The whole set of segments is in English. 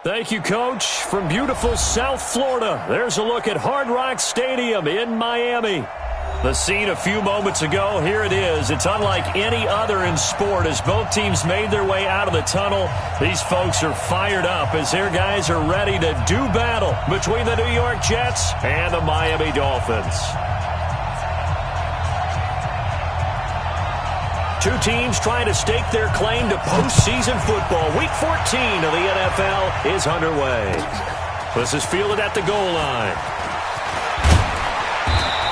Thank you, Coach. From beautiful South Florida, there's a look at Hard Rock Stadium in Miami. The scene a few moments ago, here it is. It's unlike any other in sport as both teams made their way out of the tunnel. These folks are fired up as their guys are ready to do battle between the New York Jets and the Miami Dolphins. Two teams trying to stake their claim to postseason football. Week 14 of the NFL is underway. This is fielded at the goal line.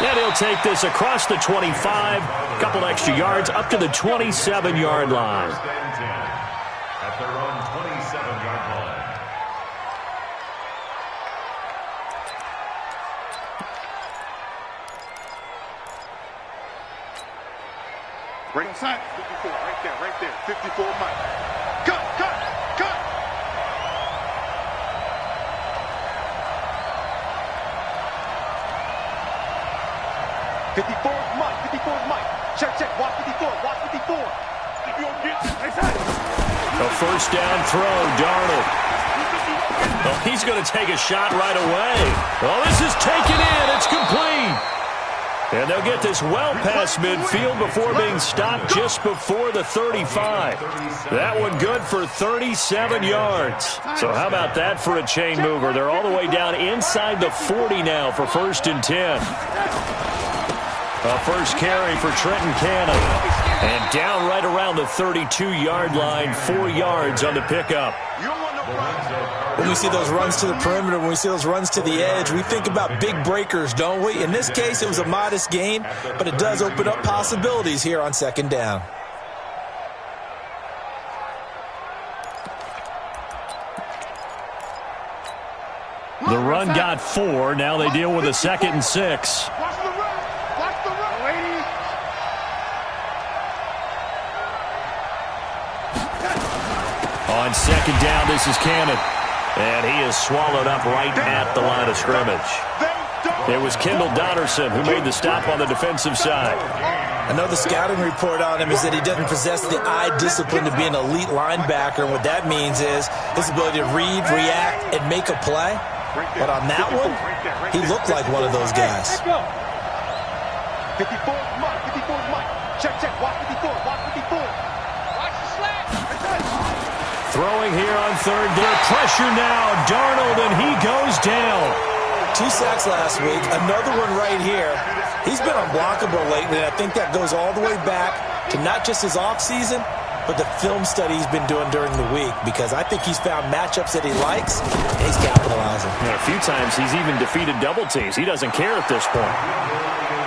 And he'll take this across the 25, a couple extra yards up to the 27-yard line. At their own 27-yard line. Right inside. 54, right there. 54, Mike. Cut. 54's Mike. Check. Watch 54. A first down throw, Darnold. Oh, he's going to take a shot right away. Oh, this is taken in. It's complete. And they'll get this well past midfield before being stopped just before the 35. That one good for 37 yards. So how about that for a chain mover? They're all the way down inside the 40 now for 1st and 10. A first carry for Trenton Cannon. And down right around the 32-yard line, 4 yards on the pickup. When we see those runs to the perimeter, when we see those runs to the edge, we think about big breakers, don't we? In this case, it was a modest gain, but it does open up possibilities here on 2nd down. The run got 4. Now they deal with a 2nd and 6. On 2nd down, this is Cannon. And he is swallowed up right at the line of scrimmage. It was Kendall Donnerson who made the stop on the defensive side. I know the scouting report on him is that he doesn't possess the eye discipline to be an elite linebacker. And what that means is his ability to read, react, and make a play. But on that one, he looked like one of those guys. 54 Mike. Check. Watch 54. Watch the slant. Throwing here on 3rd. Their pressure now. Darnold, and he goes down. 2 sacks last week. Another one right here. He's been unblockable lately, and I think that goes all the way back to not just his offseason, but the film study he's been doing during the week, because I think he's found matchups that he likes, and he's capitalizing. And a few times he's even defeated double teams. He doesn't care at this point.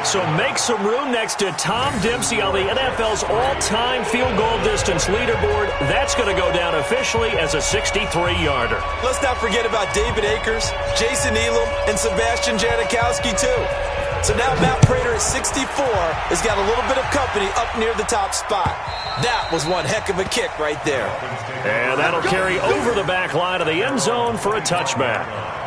So make some room next to Tom Dempsey on the NFL's all-time field goal distance leaderboard. That's going to go down officially as a 63-yarder. Let's not forget about David Akers, Jason Elam, and Sebastian Janikowski, too. So now Matt Prater at 64 has got a little bit of company up near the top spot. That was one heck of a kick right there. And that'll carry over the back line of the end zone for a touchback.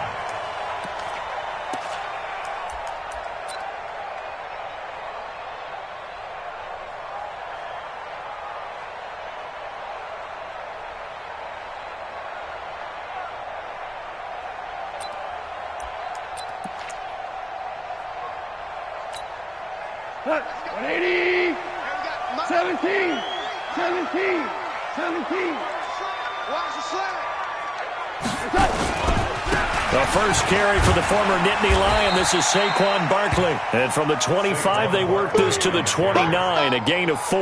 The first carry for the former Nittany Lion. This is Saquon Barkley. And from the 25, they work this to the 29, a gain of 4.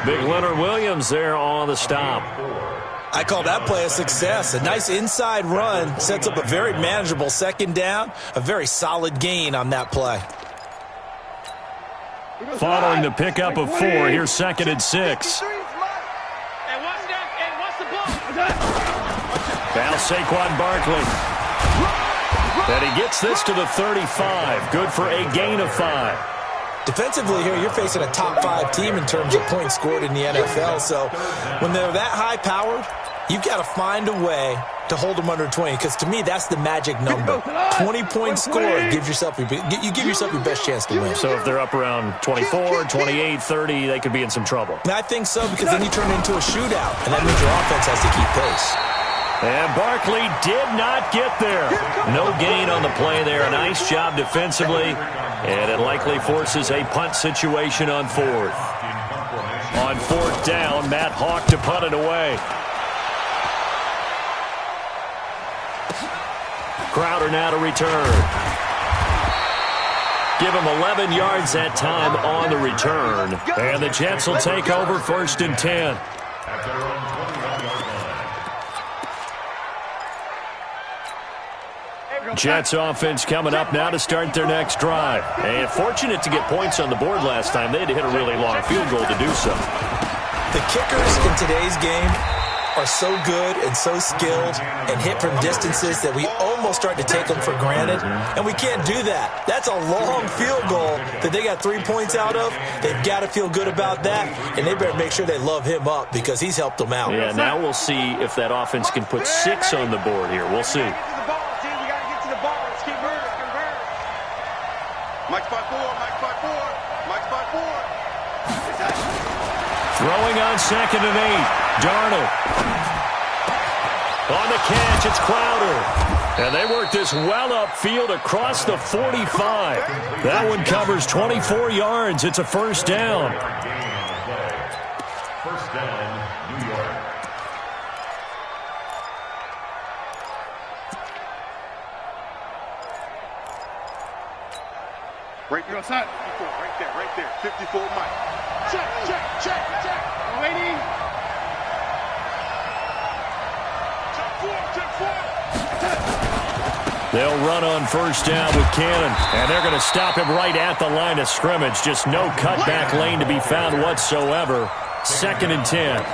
Big Leonard Williams there on the stop. I call that play a success. A nice inside run sets up a very manageable 2nd down, a very solid gain on that play. Following the pickup of 4, here's 2nd and 6. Now Saquon Barkley. And he gets this to the 35. Good for a gain of 5. Defensively here, you're facing a top 5 team in terms of points scored in the NFL. So when they're that high-powered, You've got to find a way to hold them under 20, because to me, that's the magic number. 20-point score gives yourself you give yourself your best chance to win. So if they're up around 24, 28, 30, they could be in some trouble. I think so, because then you turn it into a shootout, and that means your offense has to keep pace. And Barkley did not get there. No gain on the play there. Nice job defensively, and it likely forces a punt situation on fourth. On fourth down, Matt Hawk to punt it away. Crowder now to return. Give him 11 yards that time on the return. And the Jets will take over 1st and 10. Jets offense coming up now to start their next drive. And fortunate to get points on the board last time. They had to hit a really long field goal to do so. The kickers in today's game are so good and so skilled and hit from distances that we almost start to take them for granted, and we can't do that. That's a long field goal that they got 3 points out of. They've got to feel good about that, and they better make sure they love him up because he's helped them out. Yeah, now we'll see if that offense can put 6 on the board here. We'll see. Mike's by 4, Mike's by 4, Mike's by 4. Throwing on 2nd and 8. Darnold. On the catch, it's Crowder. And they work this well upfield across the 45. That one covers 24 yards. It's a 1st down. First down, New York. Right there outside. 54, right there. 54, Mike. Check. Waiting. Check 4. They'll run on 1st down with Cannon, and they're going to stop him right at the line of scrimmage. Just no cutback lane to be found whatsoever. 2nd and 10.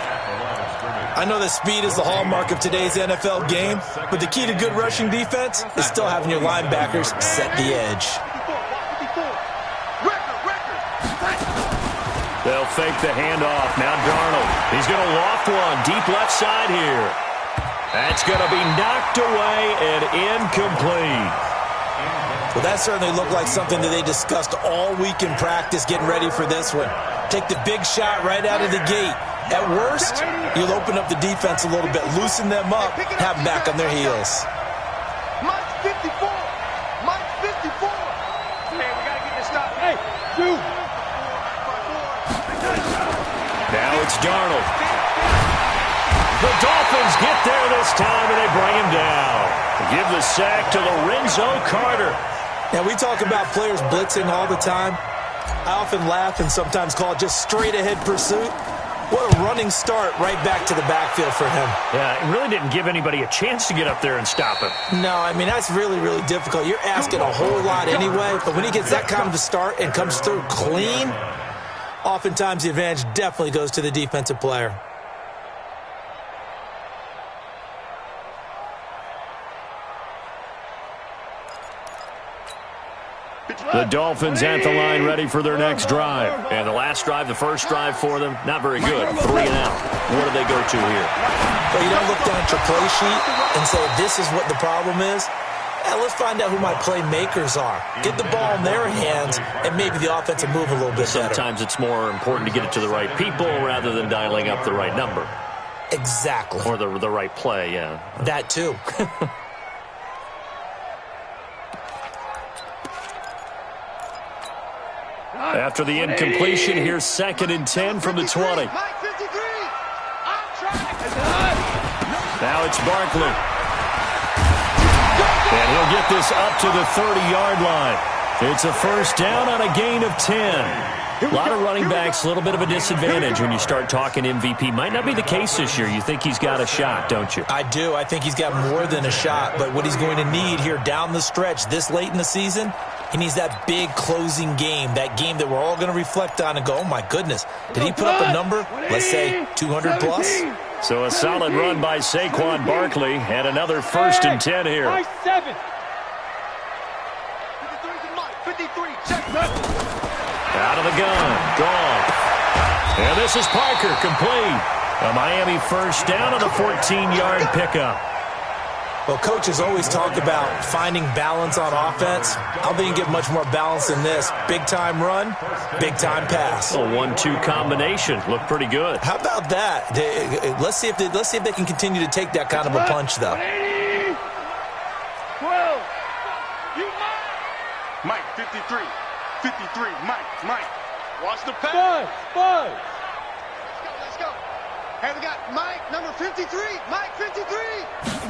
I know that speed is the hallmark of today's NFL game, but the key to good rushing defense is still having your linebackers set the edge. They'll fake the handoff. Now Darnold. He's going to loft one deep left side here. That's going to be knocked away and incomplete. Well, that certainly looked like something that they discussed all week in practice getting ready for this one. Take the big shot right out of the gate. At worst, you'll open up the defense a little bit, loosen them up, have them back on their heels. Mike's 54. Mike's 54. Man, we got to get this stop. Hey, dude. Now it's Darnold. The Dolphins get there this time, and they bring him down. Give the sack to Lorenzo Carter. Now, we talk about players blitzing all the time. I often laugh and sometimes call it just straight-ahead pursuit. What a running start right back to the backfield for him. Yeah, it really didn't give anybody a chance to get up there and stop him. No, I mean, that's really, really difficult. You're asking a whole lot anyway, but when he gets that kind of a start and comes through clean, oftentimes the advantage definitely goes to the defensive player. The Dolphins at the line ready for their next drive. And the last drive, the first drive for them, not very good. 3 and out. What do they go to here? Well, you don't look down at your play sheet and say, this is what the problem is. Let's find out who my playmakers are. Get the ball in their hands, and maybe the offense will move a little bit better. Sometimes it's more important to get it to the right people rather than dialing up the right number. Exactly. Or the right play, yeah. That too. After the incompletion, here's 2nd and 10 from the 20. Now it's Barkley. And he'll get this up to the 30-yard line. It's a 1st down on a gain of 10. A lot of running backs, a little bit of a disadvantage when you start talking MVP. Might not be the case this year. You think he's got a shot, don't you? I do. I think he's got more than a shot. But what he's going to need here down the stretch this late in the season, he needs that big closing game, that game that we're all going to reflect on and go, oh, my goodness, did he put up a number, let's say 200 plus? So a solid run by Saquon Barkley and another 1st and 10 here. Out of the gun, gone. And this is Parker, complete. A Miami first down on the 14-yard pickup. Well, coaches always talk about finding balance on offense. I don't think you can get much more balance than this. Big-time run, big-time pass. A 1-2 combination. Looked pretty good. How about that? Let's see if they can continue to take that kind of a punch, though. 12. Mike, 53. 53. Mike. Watch the pass. Five. Let's go. Hey, we got Mike, number 53. Mike, 53.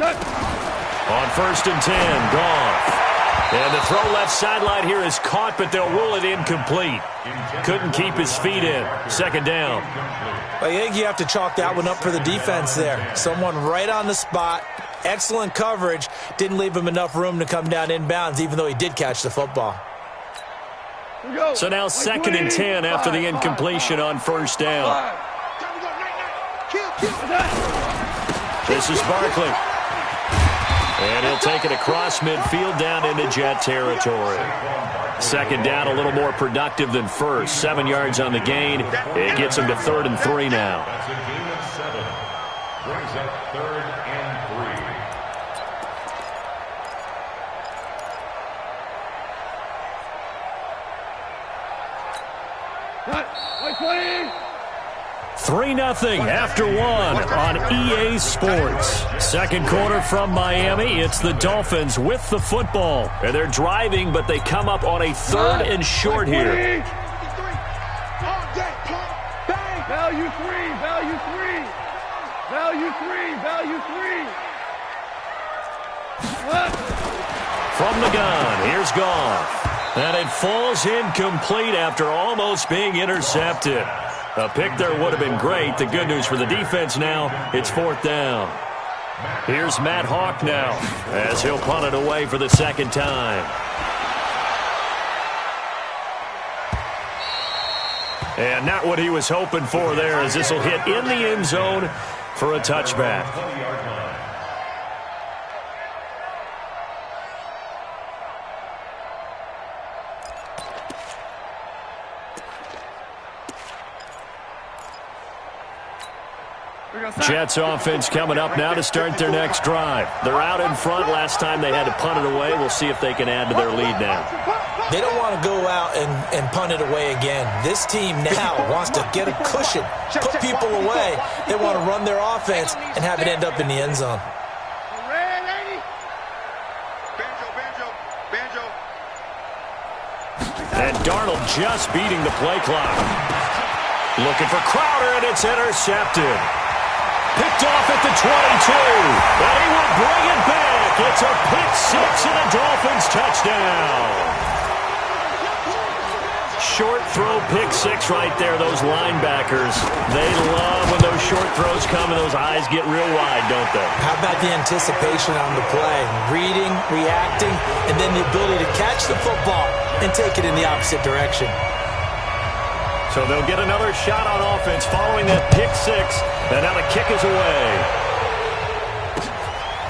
On first and 10, Goff. And the throw left sideline here is caught, but they'll rule it incomplete. Couldn't keep his feet in. Second down. Well, I think you have to chalk that one up for the defense there. Someone right on the spot. Excellent coverage. Didn't leave him enough room to come down inbounds, even though he did catch the football. So now second and 10 after the incompletion on first down. This is Barkley. And he'll take it across midfield down into Jet territory. Second down, a little more productive than first. 7 yards on the gain. It gets him to 3rd and 3 now. That's a gain of 7. Brings up 3rd and 3-0 after 1 on EA Sports. Second quarter from Miami. It's the Dolphins with the football. And they're driving, but they come up on a 3rd and short here. Value three. From the gun, here's Goff. And it falls incomplete after almost being intercepted. A pick there would have been great. The good news for the defense now, it's 4th down. Here's Matt Hawk now as he'll punt it away for the second time. And not what he was hoping for there, as this will hit in the end zone for a touchback. Jets offense coming up now to start their next drive. They're out in front. Last time they had to punt it away. We'll see if they can add to their lead now. They don't want to go out and punt it away again. This team now wants to get a cushion, put people away. They want to run their offense and have it end up in the end zone. And Darnold just beating the play clock. Looking for Crowder, and it's intercepted. Picked off at the 22. And he will bring it back. It's a pick six and a Dolphins touchdown. Short throw pick six right there. Those linebackers, they love when those short throws come and those eyes get real wide, don't they? How about the anticipation on the play? Reading, reacting, and then the ability to catch the football and take it in the opposite direction. So they'll get another shot on offense following that pick six. And now the kick is away.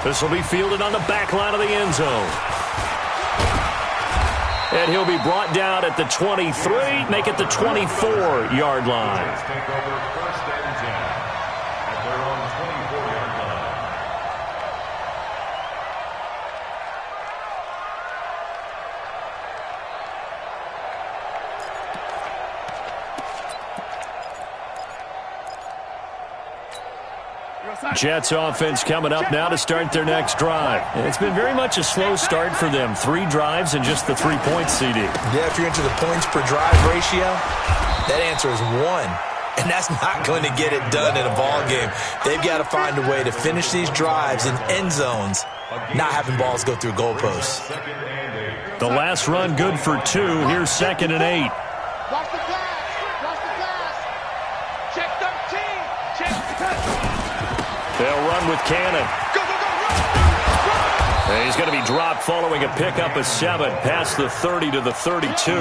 This will be fielded on the back line of the end zone. And he'll be brought down at the 23, make it the 24-yard line. Let's take over 1st and 10 at their own 24-yard line. Jets offense coming up now to start their next drive. And it's been very much a slow start for them. 3 drives and just the 3 points, CD. Yeah, if you're into the points per drive ratio, that answer is 1. And that's not going to get it done in a ball game. They've got to find a way to finish these drives in end zones, not having balls go through goalposts. The last run good for 2. Here's 2nd and 8. Watch the flash. Check 13. Check 10. They'll run with Cannon. And he's going to be dropped following a pickup of 7 past the 30 to the 32.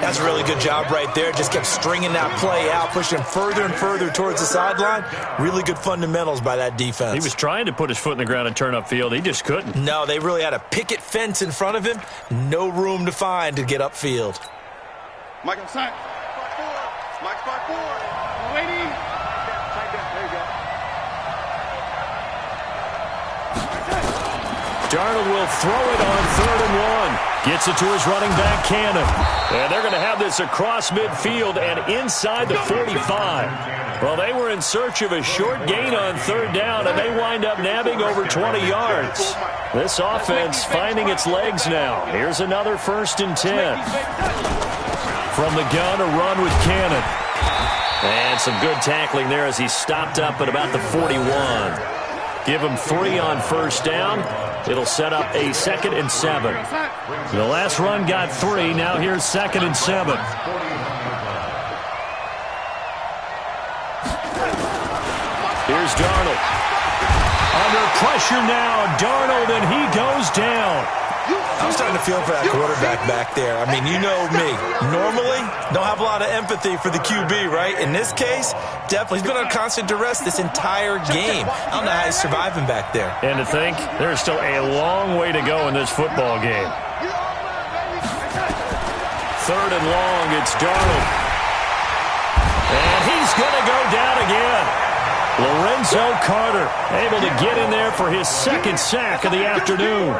That's a really good job right there. Just kept stringing that play out, pushing further and further towards the sideline. Really good fundamentals by that defense. He was trying to put his foot in the ground and turn upfield. He just couldn't. No, they really had a picket fence in front of him. No room to find to get upfield. Mike inside. Mike 4. Waiting. Darnold will throw it on 3rd and 1. Gets it to his running back, Cannon. And they're going to have this across midfield and inside the 45. Well, they were in search of a short gain on 3rd down, and they wind up nabbing over 20 yards. This offense finding its legs now. Here's another 1st and 10. From the gun, a run with Cannon. And some good tackling there as he stopped up at about the 41. Give him 3 on 1st down. It'll set up a 2nd and 7. The last run got 3. Now here's 2nd and 7. Here's Darnold. Under pressure now, Darnold, and he goes down. I'm starting to feel for that quarterback back there. I mean, you know me. Normally, don't have a lot of empathy for the QB, right? In this case, definitely. He's been on constant duress this entire game. I don't know how he's surviving back there. And to think, there's still a long way to go in this football game. 3rd and long, it's Darnold. And he's going to go down again. Lorenzo Carter able to get in there for his 2nd sack of the afternoon.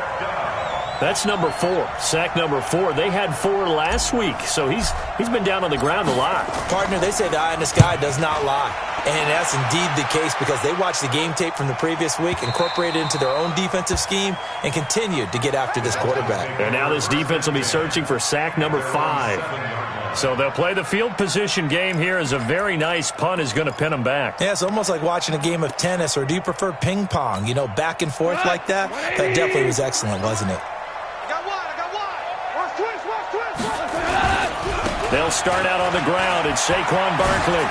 That's number 4. Sack number 4. They had 4 last week, so he's been down on the ground a lot. Partner, they say the eye in the sky does not lie. And that's indeed the case because they watched the game tape from the previous week, incorporated it into their own defensive scheme, and continued to get after this quarterback. And now this defense will be searching for sack number 5. So they'll play the field position game here as a very nice punt is going to pin them back. Yeah, it's almost like watching a game of tennis, or do you prefer ping pong? You know, back and forth like that? That definitely was excellent, wasn't it? They'll start out on the ground. It's Saquon Barkley.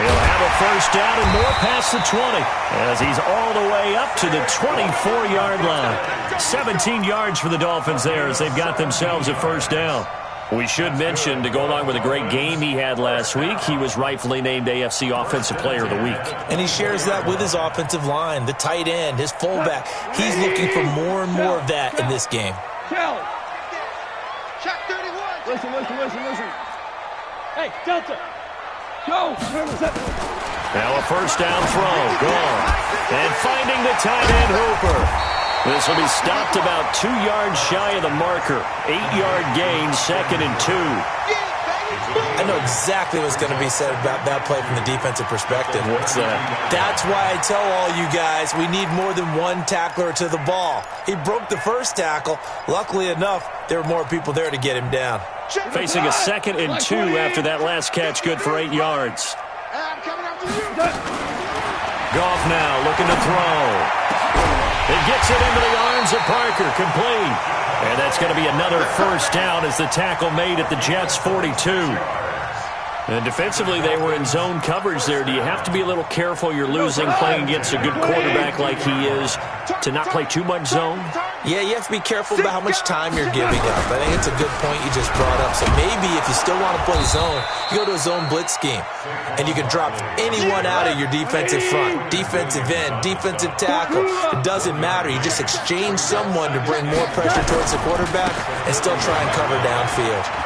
He'll have a 1st down and more past the 20 as he's all the way up to the 24-yard line. 17 yards for the Dolphins there as they've got themselves a 1st down. We should mention, to go along with a great game he had last week, he was rightfully named AFC Offensive Player of the Week. And he shares that with his offensive line, the tight end, his fullback. He's looking for more and more of that in this game. Check 31. Listen. Hey, Delta, go. Now a 1st down throw, gone. And finding the tight end Hooper. This will be stopped about 2 yards shy of the marker. 8-yard gain, 2nd and 2. I know exactly what's going to be said about that play from the defensive perspective. What's that? That's why I tell all you guys we need more than one tackler to the ball. He broke the 1st tackle. Luckily enough, there were more people there to get him down. Facing a 2nd and 2 after that last catch, good for 8 yards. Goff now looking to throw. It gets it into the arms of Parker, complete. And that's going to be another 1st down as the tackle made at the Jets' 42. And defensively, they were in zone coverage there. Do you have to be a little careful you're losing playing against a good quarterback like he is to not play too much zone? Yeah, you have to be careful about how much time you're giving up. I think it's a good point you just brought up. So maybe if you still want to play zone, you go to a zone blitz scheme. And you can drop anyone out of your defensive front, defensive end, defensive tackle. It doesn't matter. You just exchange someone to bring more pressure towards the quarterback and still try and cover downfield.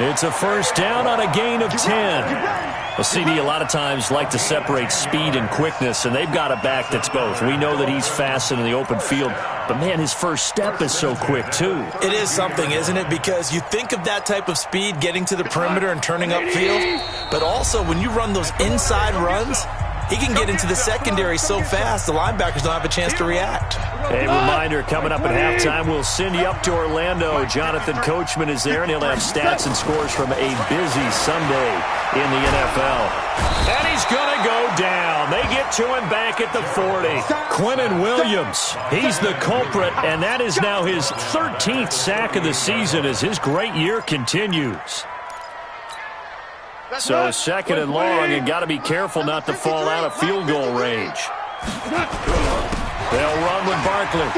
It's a 1st down on a gain of 10. Well, CD a lot of times like to separate speed and quickness, and they've got a back that's both. We know that he's fast in the open field, but, man, his 1st step is so quick, too. It is something, isn't it? Because you think of that type of speed getting to the perimeter and turning upfield, but also when you run those inside runs, he can get into the secondary so fast the linebackers don't have a chance to react. A reminder, coming up at halftime, we'll send you up to Orlando. Jonathan Coachman is there, and he'll have stats and scores from a busy Sunday in the NFL. And he's going to go down. They get to him back at the 40. Quinnen Williams, he's the culprit, and that is now his 13th sack of the season as his great year continues. So 2nd and long, and got to be careful not to fall out of field goal range. They'll run with Barkley.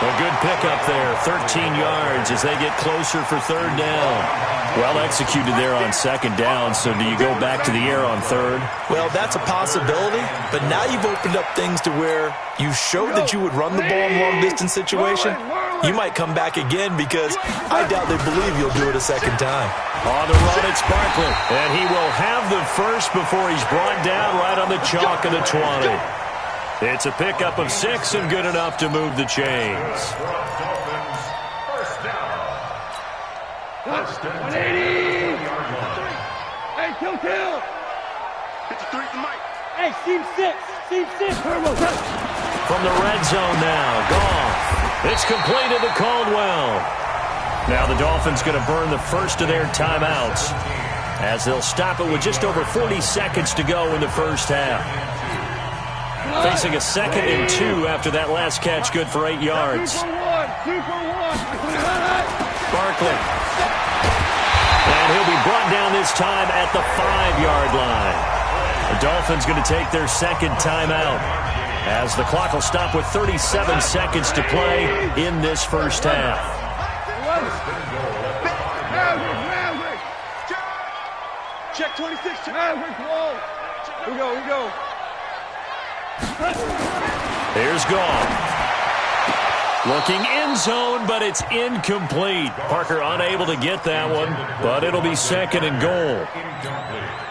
A good pickup there, 13 yards as they get closer for 3rd down. Well executed there on 2nd down, so do you go back to the air on 3rd? Well, that's a possibility, but now you've opened up things to where you showed that you would run the ball in long-distance situation. you might come back again because I doubt they believe you'll do it a second time. On the run, it's Barkley. And he will have the first before he's brought down right on the chalk of the 20. It's a pickup of 6 and good enough to move the chains. First down. 180. Hey, kill. 53 to Mike. Hey, seam 6. Turbo. From the red zone now, Goff. It's completed to Caldwell. Now the Dolphins going to burn the first of their timeouts as they'll stop it with just over 40 seconds to go in the first half. Facing a 2nd and 2 after that last catch, good for 8 yards. 2 for 1. Barkley. And he'll be brought down this time at the 5-yard line. The Dolphins going to take their second timeout as the clock will stop with 37 seconds to play in this first half. Check 26. We go. Here's Goff. Looking end zone, but it's incomplete. Parker unable to get that one, but it'll be 2nd and goal.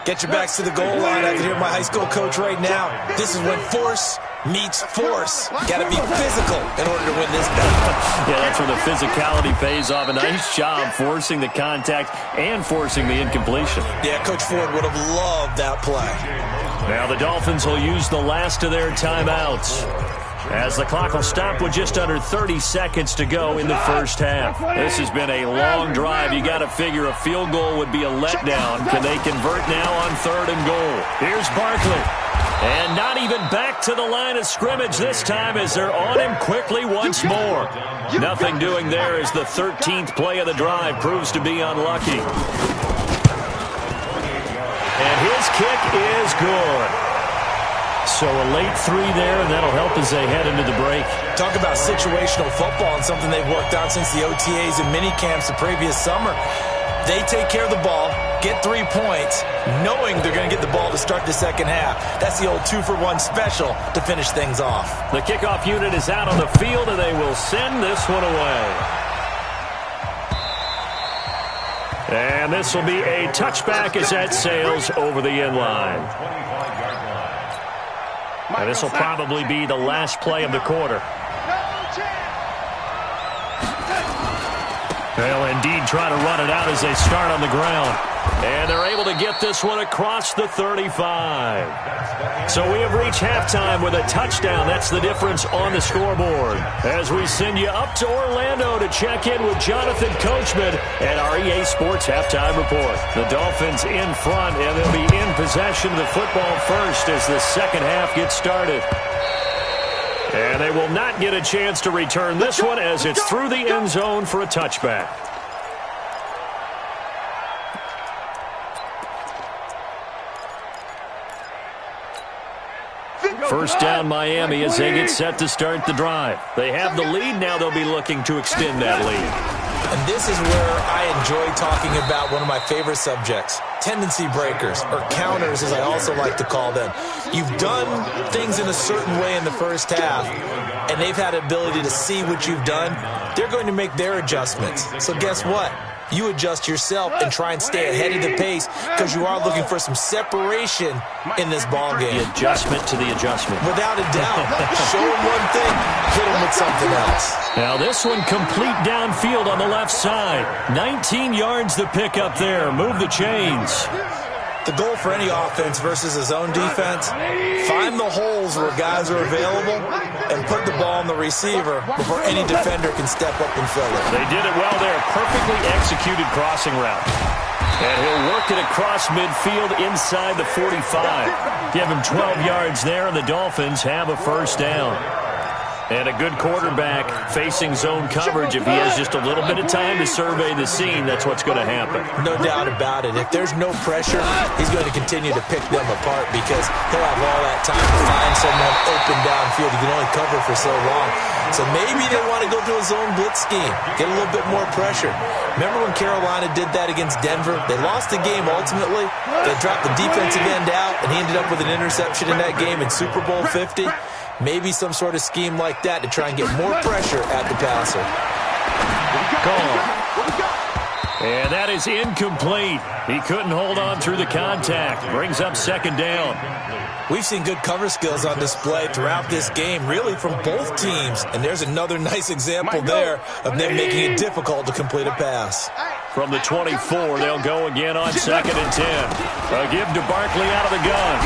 Get your backs to the goal line. I can hear my high school coach right now. This is when force meets force. Got to be physical in order to win this battle. Yeah, that's where the physicality pays off. A nice job forcing the contact and forcing the incompletion. Yeah, Coach Ford would have loved that play. Now the Dolphins will use the last of their timeouts as the clock will stop with just under 30 seconds to go in the first half. This has been a long drive. You got to figure a field goal would be a letdown. Can they convert now on 3rd and goal? Here's Barkley. And not even back to the line of scrimmage this time as they're on him quickly once more. Nothing doing there as the 13th play of the drive proves to be unlucky. And his kick is good. So a late 3 there, and that'll help as they head into the break. Talk about situational football and something they've worked on since the OTAs and mini camps the previous summer. They take care of the ball, get 3 points, knowing they're going to get the ball to start the second half. That's the old 2-for-1 special to finish things off. The kickoff unit is out on the field, and they will send this one away. And this will be a touchback as that sails over the end line. And this will probably be the last play of the quarter. They'll indeed try to run it out as they start on the ground. And they're able to get this one across the 35. So we have reached halftime with a touchdown. That's the difference on the scoreboard. As we send you up to Orlando to check in with Jonathan Coachman at our EA Sports Halftime Report. The Dolphins in front, and they'll be in possession of the football first as the second half gets started. And they will not get a chance to return this one as it's through the end zone for a touchback. First down Miami as they get set to start the drive. They have the lead. Now they'll be looking to extend that lead. And this is where I enjoy talking about one of my favorite subjects, tendency breakers, or counters as I also like to call them. You've done things in a certain way in the first half, and they've had the ability to see what you've done. They're going to make their adjustments. So guess what? You adjust yourself and try and stay ahead of the pace because you are looking for some separation in this ball game. The adjustment to the adjustment. Without a doubt. Show them one thing, hit them with something else. Now this one complete downfield on the left side. 19 yards to pick up there. Move the chains. The goal for any offense versus a zone defense, find the holes where guys are available and put the ball on the receiver before any defender can step up and fill it. They did it well there. Perfectly executed crossing route. And he'll work it across midfield inside the 45. Give him 12 yards there, and the Dolphins have a first down. And a good quarterback facing zone coverage. If he has just a little bit of time to survey the scene, that's what's going to happen. No doubt about it. If there's no pressure, he's going to continue to pick them apart because he'll have all that time to find someone open downfield. You can only cover for so long. So maybe they want to go to a zone blitz scheme, get a little bit more pressure. Remember when Carolina did that against Denver? They lost the game ultimately. They dropped the defensive end out, and he ended up with an interception in that game in Super Bowl 50. Maybe some sort of scheme like that to try and get more pressure at the passer. Gone. And that is incomplete. He couldn't hold on through the contact. Brings up second down. We've seen good cover skills on display throughout this game, really from both teams. And there's another nice example there of them making it difficult to complete a pass. From the 24, they'll go again on 2nd and 10. A give to Barkley out of the gun.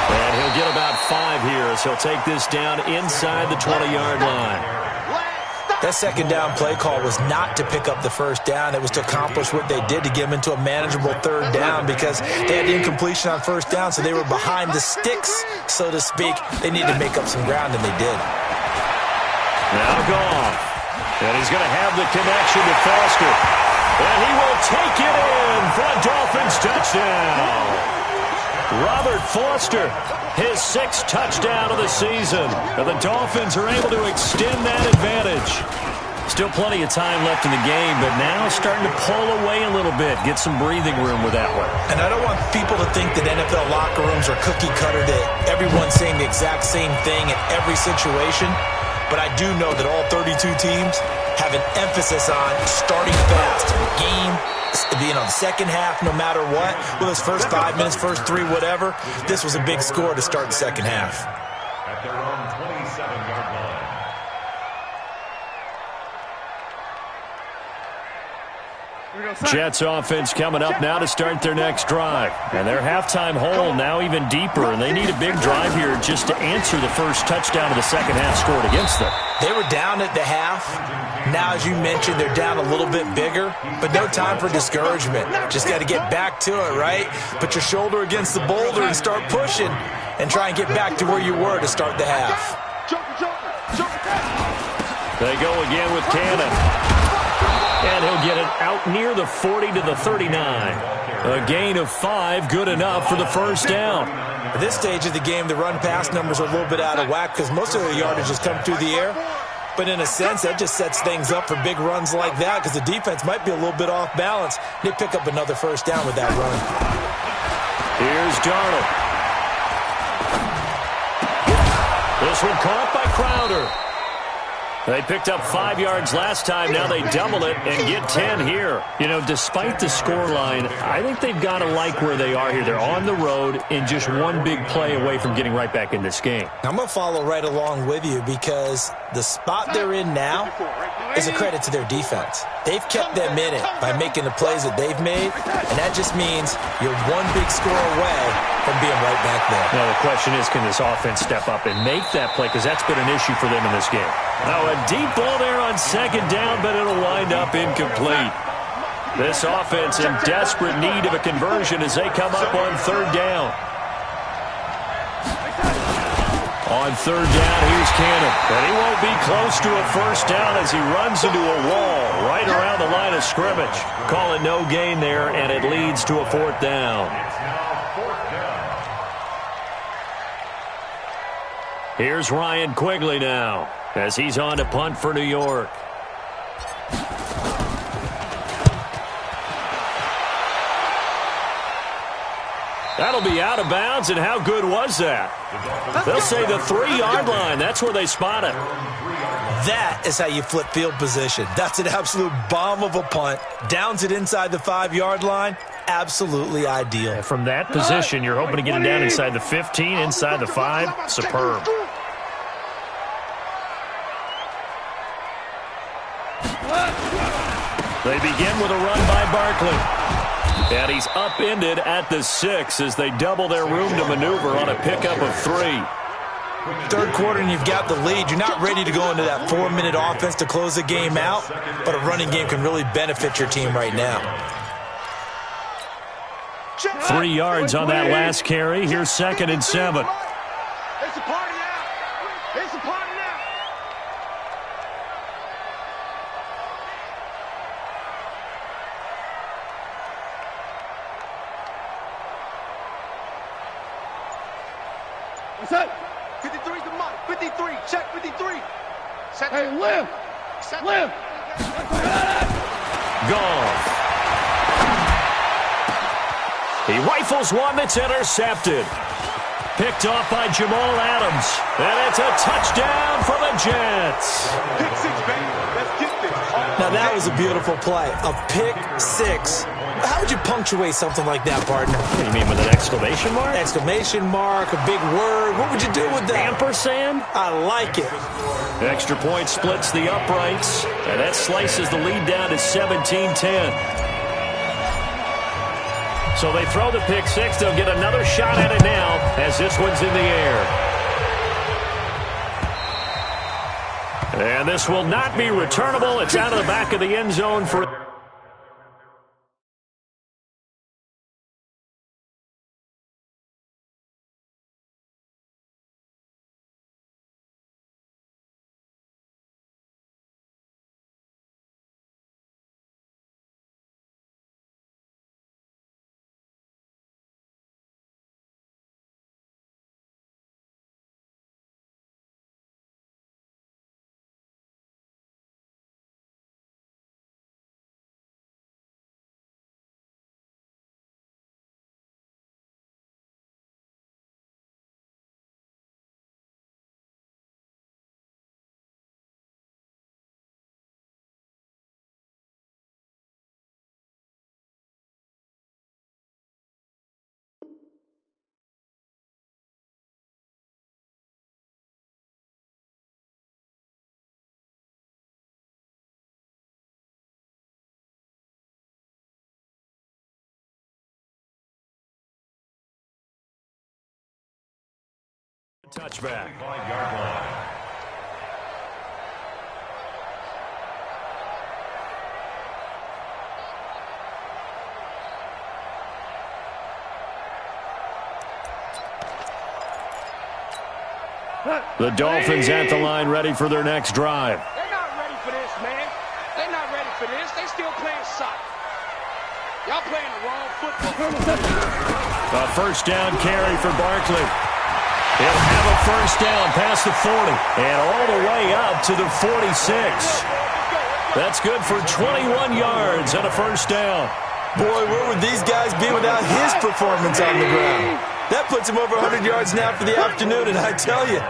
And he'll get about 5 here as he'll take this down inside the 20-yard line. That second down play call was not to pick up the first down. It was to accomplish what they did to get them into a manageable third down because they had incompletion on first down, so they were behind the sticks, so to speak. They needed to make up some ground, and they did. Now gone. And he's going to have the connection to Foster. And he will take it in for a Dolphins touchdown. Robert Foster, his 6th touchdown of the season. And the Dolphins are able to extend that advantage. Still plenty of time left in the game, but now starting to pull away a little bit, get some breathing room with that one. And I don't want people to think that NFL locker rooms are cookie cutter, that everyone's saying the exact same thing in every situation. But I do know that all 32 teams have an emphasis on starting fast. Game, the second half, no matter what, whether it's first 5 minutes, first 3, whatever, this was a big score to start the second half. At their own 27-yard line. Jets offense coming up now to start their next drive. And their halftime hole now even deeper, and they need a big drive here just to answer the first touchdown of the second half scored against them. They were down at the half. Now, as you mentioned, they're down a little bit bigger, but no time for discouragement. Just got to get back to it, right? Put your shoulder against the boulder and start pushing and try and get back to where you were to start the half. They go again with Cannon. And he'll get it out near the 40 to the 39. A gain of 5, good enough for the first down. At this stage of the game, the run-pass numbers are a little bit out of whack because most of their yardage has come through the air. But in a sense, that just sets things up for big runs like that because the defense might be a little bit off balance. They pick up another first down with that run. Here's Darnold. This one caught by Crowder. They picked up 5 yards last time. Now they double it and get 10 here. You know, despite the scoreline, I think they've got to like where they are here. They're on the road and just one big play away from getting right back in this game. I'm going to follow right along with you because the spot they're in now is a credit to their defense. They've kept them in it by making the plays that they've made, and that just means you're one big score away from being right back there. Now the question is, can this offense step up and make that play? Because that's been an issue for them in this game. Now a deep ball there on second down, but it'll wind up incomplete. This offense in desperate need of a conversion as they come up on third down. On third down, here's Cannon. And he won't be close to a first down as he runs into a wall right around the line of scrimmage. Call it no gain there, and it leads to a fourth down. Here's Ryan Quigley now as he's on to punt for New York. That'll be out of bounds, and how good was that? They'll say the 3-yard line. That's where they spot it. That is how you flip field position. That's an absolute bomb of a punt. Downs it inside the 5-yard line. Absolutely ideal. And from that position, you're hoping to get it down inside the 15, inside the 5. Superb. They begin with a run by Barkley. And he's upended at the 6 as they double their room to maneuver on a pickup of 3. Third quarter and you've got the lead. You're not ready to go into that 4-minute offense to close the game out, but a running game can really benefit your team right now. 3 yards on that last carry. Here's 2nd and 7. It's a party now. It's a party now. What's that? 53 to Mike. 53. Check 53. Set. Hey, live! Set. Live! Gone. He rifles one that's intercepted. Picked off by Jamal Adams. And it's a touchdown for the Jets. Pick 6, baby. Now, that was a beautiful play. A pick six. How would you punctuate something like that, partner? What do you mean, with an exclamation mark? Exclamation mark, a big word. What would you do with that? Ampersand? I like it. Extra point splits the uprights, and that slices the lead down to 17-10. So they throw the pick six. They'll get another shot at it now as this one's in the air. And this will not be returnable. It's out of the back of the end zone for... Touchback. 5-yard line. The Dolphins at the line, ready for their next drive. They're not ready for this, man. They're not ready for this. They still playing soccer. Y'all playing the wrong football. A first down carry for Barkley. He'll have a first down past the 40 and all the way up to the 46. That's good for 21 yards and a first down. Boy, where would these guys be without his performance on the ground? That puts him over 100 yards now for the afternoon, and I tell you,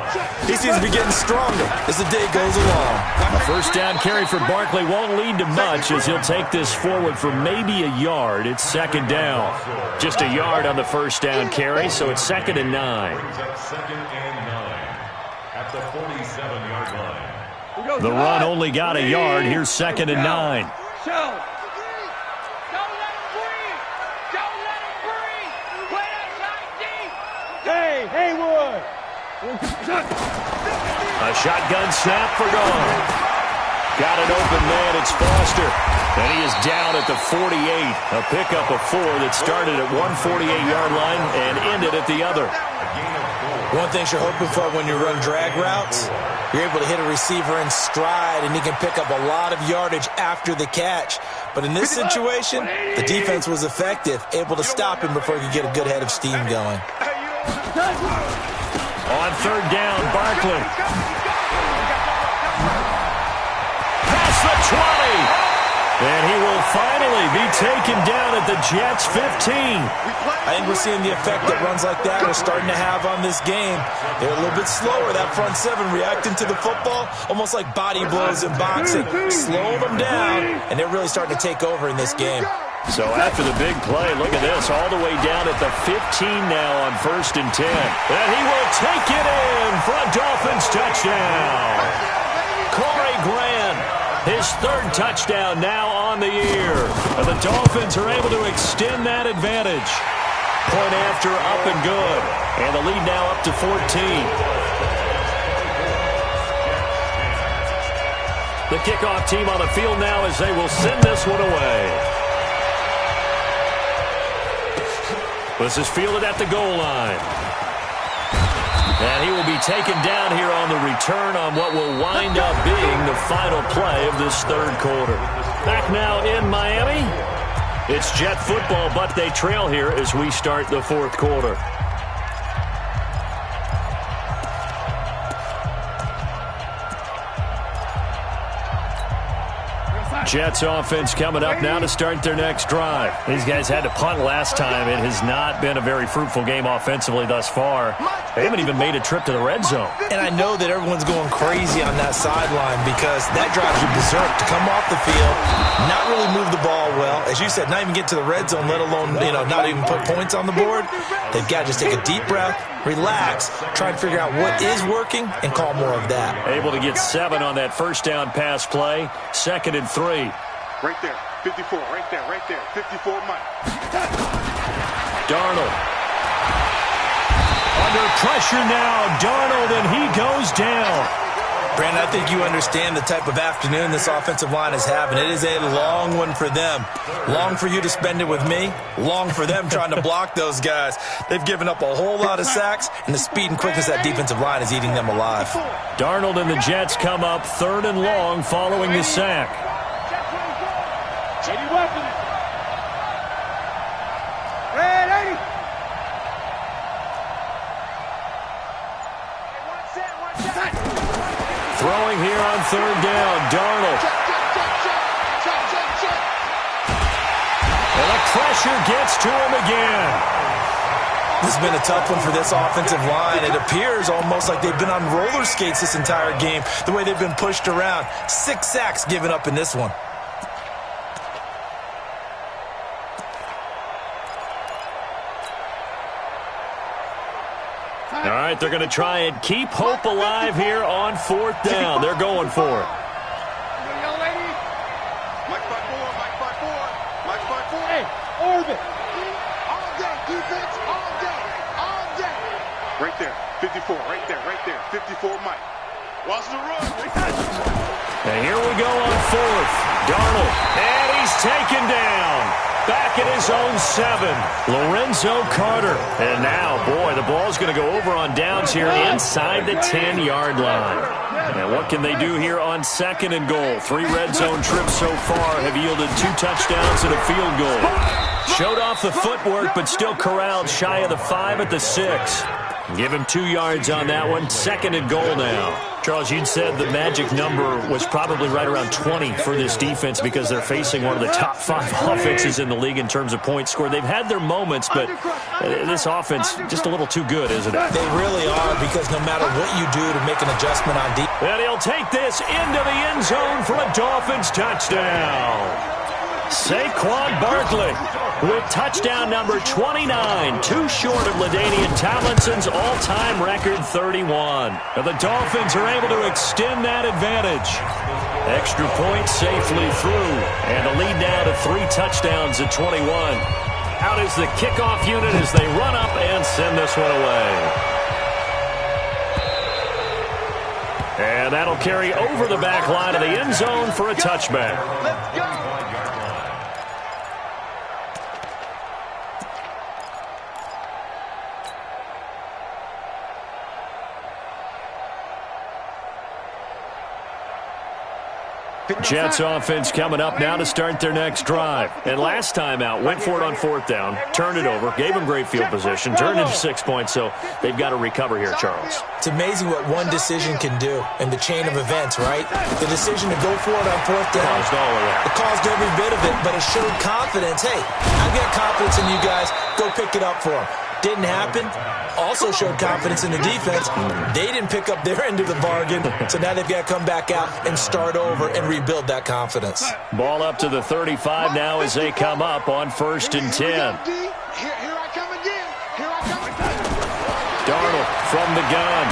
he seems to be getting stronger as the day goes along. A first down carry for Barkley won't lead to much as he'll take this forward for maybe a yard. It's second down. Just a yard on the first down carry, so it's 2nd and 9. Brings up 2nd and 9 at the 47-yard line. The run only got a yard. Here's 2nd and 9. Show. Don't let him breathe. Don't let him breathe. Play that shot deep. Hey, Haywood. A shotgun snap for Gone. Got an open man. It's Foster. And he is down at the 48. A pickup of 4 that started at one 48-yard line and ended at the other. One thing you're hoping for when you run drag routes, you're able to hit a receiver in stride, and he can pick up a lot of yardage after the catch. But in this situation, the defense was effective, able to stop him before he could get a good head of steam going. On third down, Barkley. Past the 20. And he will finally be taken down at the Jets' 15. I think we're seeing the effect that runs like that are starting to have on this game. They're a little bit slower, that front seven, reacting to the football, almost like body blows in boxing. Slowing them down, and they're really starting to take over in this game. So after the big play, look at this, all the way down at the 15 now on 1st and 10. And he will take it in for a Dolphins touchdown. Corey Grant, his 3rd touchdown now on the year. And the Dolphins are able to extend that advantage. Point after, up and good. And the lead now up to 14. The kickoff team on the field now as they will send this one away. This is fielded at the goal line. And he will be taken down here on the return on what will wind up being the final play of this 3rd quarter. Back now in Miami. It's Jet football, but they trail here as we start the 4th quarter. Jets offense coming up now to start their next drive. These guys had to punt last time. It has not been a very fruitful game offensively thus far. They haven't even made a trip to the red zone. And I know that everyone's going crazy on that sideline because that drives you berserk to come off the field, not really move the ball well. As you said, not even get to the red zone, let alone, not even put points on the board. They've got to just take a deep breath, relax, try and figure out what is working, and call more of that. Able to get 7 on that first down pass play. 2nd and 3. Right there, 54, right there, 54, Mike. Darnold. Under pressure now, Darnold, and he goes down. Brandon, I think you understand the type of afternoon this offensive line is having. It is a long one for them. Long for you to spend it with me. Long for them trying to block those guys. They've given up a whole lot of sacks, and the speed and quickness of that defensive line is eating them alive. Darnold and the Jets come up 3rd and long following the sack. Throwing here on 3rd down, Darnold. And the pressure gets to him again. This has been a tough one for this offensive line. It appears almost like they've been on roller skates this entire game, the way they've been pushed around. 6 sacks given up in this one. All right, they're going to try and keep hope alive here on 4th down. They're going for it. Mike 5-4. Hey, orbit. All day, defense, all day. Right there, 54, right there, 54, Mike. Watch the run. And here we go on 4th. Darnold, and he's taken down. Back at his own 7. Lorenzo Carter. And now, boy, the ball's going to go over on downs here inside the 10-yard line. And what can they do here on 2nd and goal? 3 red zone trips so far have yielded 2 touchdowns and a field goal. Showed off the footwork, but still corralled shy of the 5 at the 6. Give him 2 yards on that one. 2nd and goal now. Charles, you'd said the magic number was probably right around 20 for this defense because they're facing one of the top 5 offenses in the league in terms of points scored. They've had their moments, but this offense just a little too good, isn't it? They really are, because no matter what you do to make an adjustment on defense. And he'll take this into the end zone for a Dolphins touchdown. Saquon Barkley with touchdown number 29, 2 short of LaDainian Tomlinson's all-time record 31. Now the Dolphins are able to extend that advantage. Extra point safely through, and a lead now to 3 touchdowns at 21. Out is the kickoff unit as they run up and send this one away. And that'll carry over the back line of the end zone for a touchback. Let's go. Jets offense coming up now to start their next drive. And last time out, went for it on 4th down, turned it over, gave them great field position, turned into 6 points, so they've got to recover here, Charles. It's amazing what one decision can do in the chain of events, right? The decision to go for it on 4th down. Caused all of that. It caused every bit of it, but it showed confidence. Hey, I've got confidence in you guys. Go pick it up for them. Didn't happen. Also showed confidence in the defense. They didn't pick up their end of the bargain, so now they've got to come back out and start over and rebuild that confidence. Ball up to the 35 now as they come up on 1st and 10. Here I come again. Darnold from the gun.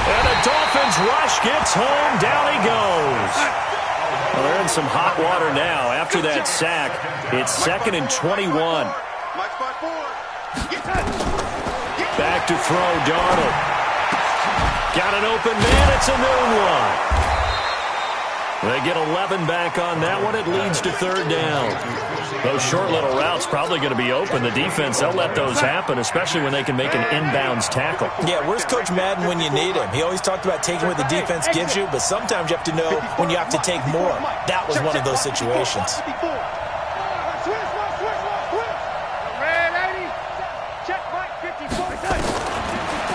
And the Dolphins rush gets home. Down he goes. Well, they're in some hot water now. After that sack, it's 2nd and 21. Back to throw, Darnold. Got an open man, it's a noon one. They get 11 back on that one, it leads to 3rd down. Those short little routes probably going to be open. The defense, they'll let those happen, especially when they can make an inbounds tackle. Yeah, where's Coach Madden when you need him? He always talked about taking what the defense gives you, but sometimes you have to know when you have to take more. That was one of those situations.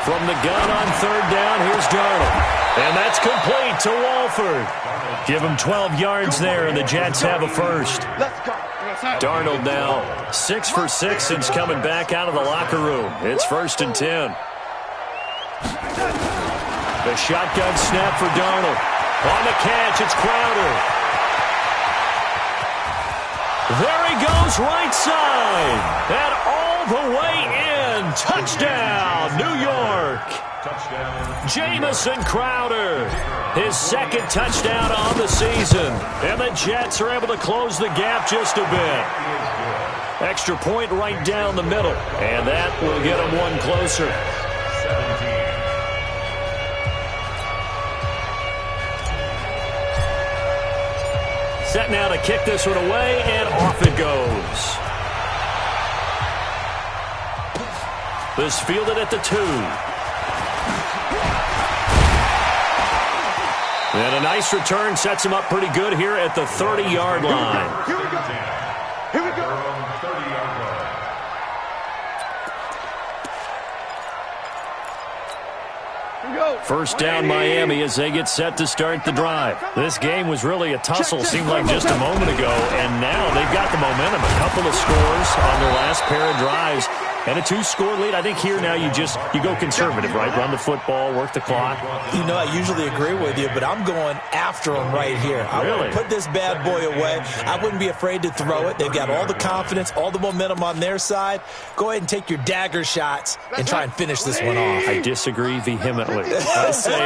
From the gun on 3rd down, here's Darnold. And that's complete to Walford. Give him 12 yards there, and the Jets have a first. Darnold now 6 for 6 since coming back out of the locker room. It's 1st and 10. The shotgun snap for Darnold. On the catch, it's Crowder. There he goes, right side. And all the way in. Touchdown, New York. Jamison Crowder, his 2nd touchdown on the season. And the Jets are able to close the gap just a bit. Extra point right down the middle. And that will get them one closer. 17. Set now to kick this one away, and off it goes. This fielded at the 2. And a nice return sets him up pretty good here at the 30-yard line. Here we go. Here we go. 30-yard line. First down Miami as they get set to start the drive. This game was really a tussle, seemed like just a moment ago, and now they've got the momentum. A couple of scores on their last pair of drives. And a 2-score lead. I think here now you go conservative, right? Run the football, work the clock. You know, I usually agree with you, but I'm going after them right here. I want to put this bad boy away. I wouldn't be afraid to throw it. They've got all the confidence, all the momentum on their side. Go ahead and take your dagger shots and try and finish this one off. I disagree vehemently. I say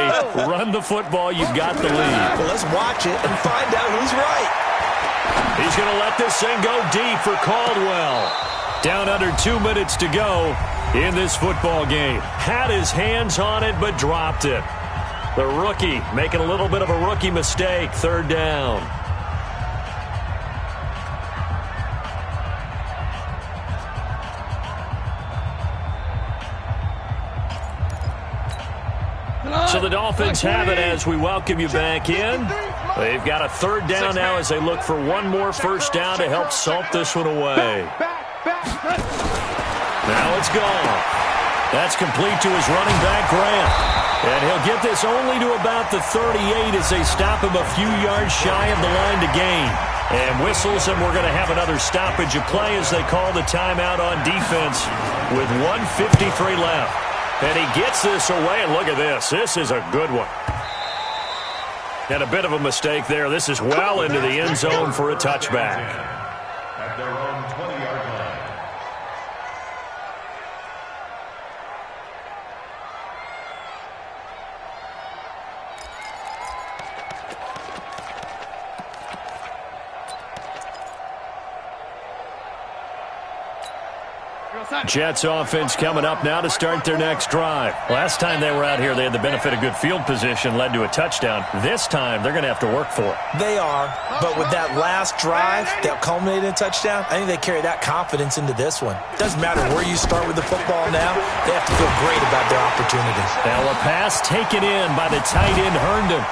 run the football. You've got the lead. Well, let's watch it and find out who's right. He's going to let this thing go deep for Caldwell. Down under 2 minutes to go in this football game. Had his hands on it, but dropped it. The rookie making a little bit of a rookie mistake. 3rd down. So the Dolphins have it as we welcome you back in. They've got a 3rd down now as they look for one more first down to help salt this one away. Now it's gone. That's complete to his running back, Grant. And he'll get this only to about the 38 as they stop him a few yards shy of the line to gain. And whistles, and we're going to have another stoppage of play as they call the timeout on defense with 1:53 left. And he gets this away, and look at this. This is a good one. And a bit of a mistake there. This is well into the end zone for a touchback. At their own 20-yard line. Jets offense coming up now to start their next drive. Last time they were out here, they had the benefit of good field position, led to a touchdown. This time, they're going to have to work for it. They are, but with that last drive that culminated in a touchdown, I think they carry that confidence into this one. Doesn't matter where you start with the football now, they have to feel great about their opportunity. Now a pass taken in by the tight end, Herndon.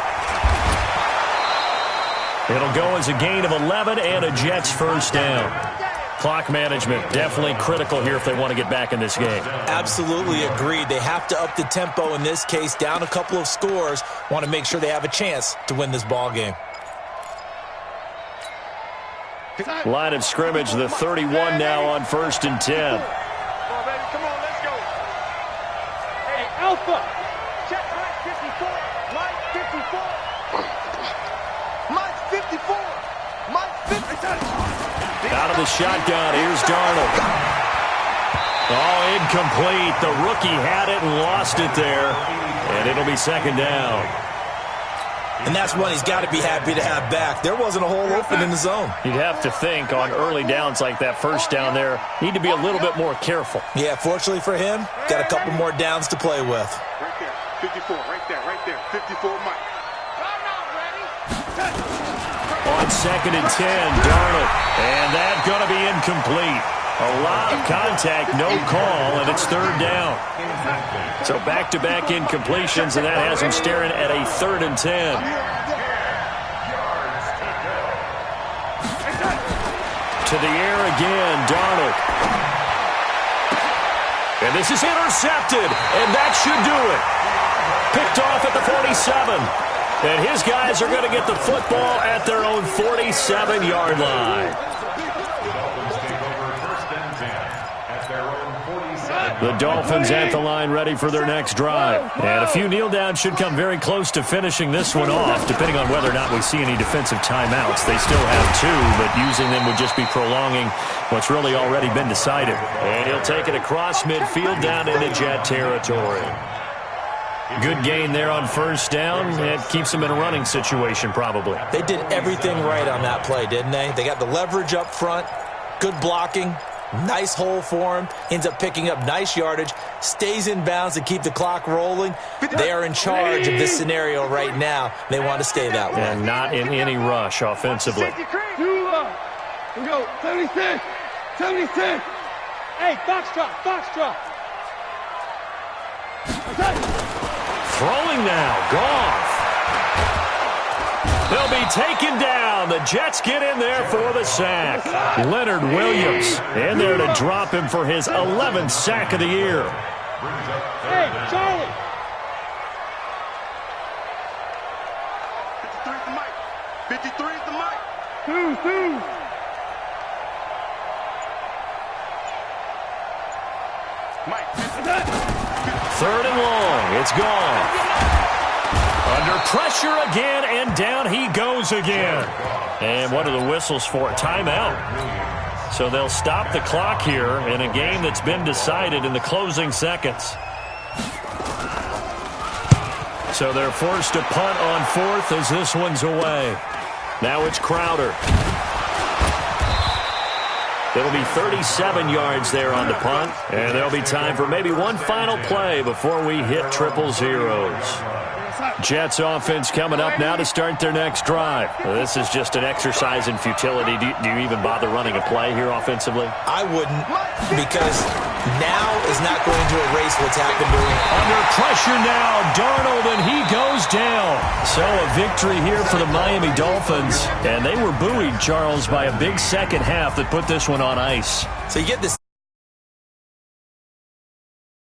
It'll go as a gain of 11 and a Jets first down. Clock management definitely critical here if they want to get back in this game. Absolutely agreed. They have to up the tempo in this case, down a couple of scores. Want to make sure they have a chance to win this ball game. Line of scrimmage, the 31 now on 1st and 10. Come on, baby. Come on, let's go. Hey, Alpha. Check Mike 54. Mike 54. Mike 54. Mike 54. Out of the shotgun, here's Darnold. Oh, incomplete. The rookie had it and lost it there. And it'll be 2nd down. And that's one he's got to be happy to have back. There wasn't a hole open in the zone. You'd have to think on early downs like that first down there, need to be a little bit more careful. Yeah, fortunately for him, got a couple more downs to play with. Right there. 54. Right there. 54, Mike. On 2nd and 10, Darnold. And that's going to be incomplete. A lot of contact, no call, and it's 3rd down. So back-to-back incompletions, and that has him staring at a 3rd and 10. To the air again, Darnold. And this is intercepted, and that should do it. picked off at the 47. And his guys are going to get the football at their own 47-yard line. The Dolphins at the line ready for their next drive. And a few kneel downs should come very close to finishing this one off, depending on whether or not we see any defensive timeouts. They still have 2, but using them would just be prolonging what's really already been decided. And he'll take it across midfield down into Jet territory. Good gain there on first down. It keeps him in a running situation probably. They did everything right on that play, didn't they? They got the leverage up front, good blocking, nice hole for him, ends up picking up nice yardage, stays in bounds to keep the clock rolling. They are in charge of this scenario right now. They want to stay that way. And not in any rush offensively. We go, 76, 76. Hey, foxtrot. Throwing now, Goff. They'll be taken down. The Jets get in there for the sack. Leonard Williams in there to drop him for his 11th sack of the year. Hey, Charlie. 53 at the mic. 53 at the mic. Two. Mike. 3rd and long. It's gone. Under pressure again, and down he goes again. And what are the whistles for? Timeout. So they'll stop the clock here in a game that's been decided in the closing seconds. So they're forced to punt on 4th as this one's away. Now it's Crowder. It'll be 37 yards there on the punt. And there'll be time for maybe one final play before we hit 000. Jets offense coming up now to start their next drive. This is just an exercise in futility. Do you even bother running a play here offensively? I wouldn't, because now is not going to erase what's happened to him. Under pressure now, Darnold, and he goes down. So a victory here for the Miami Dolphins. And they were buoyed, Charles, by a big second half that put this one on ice. So you get this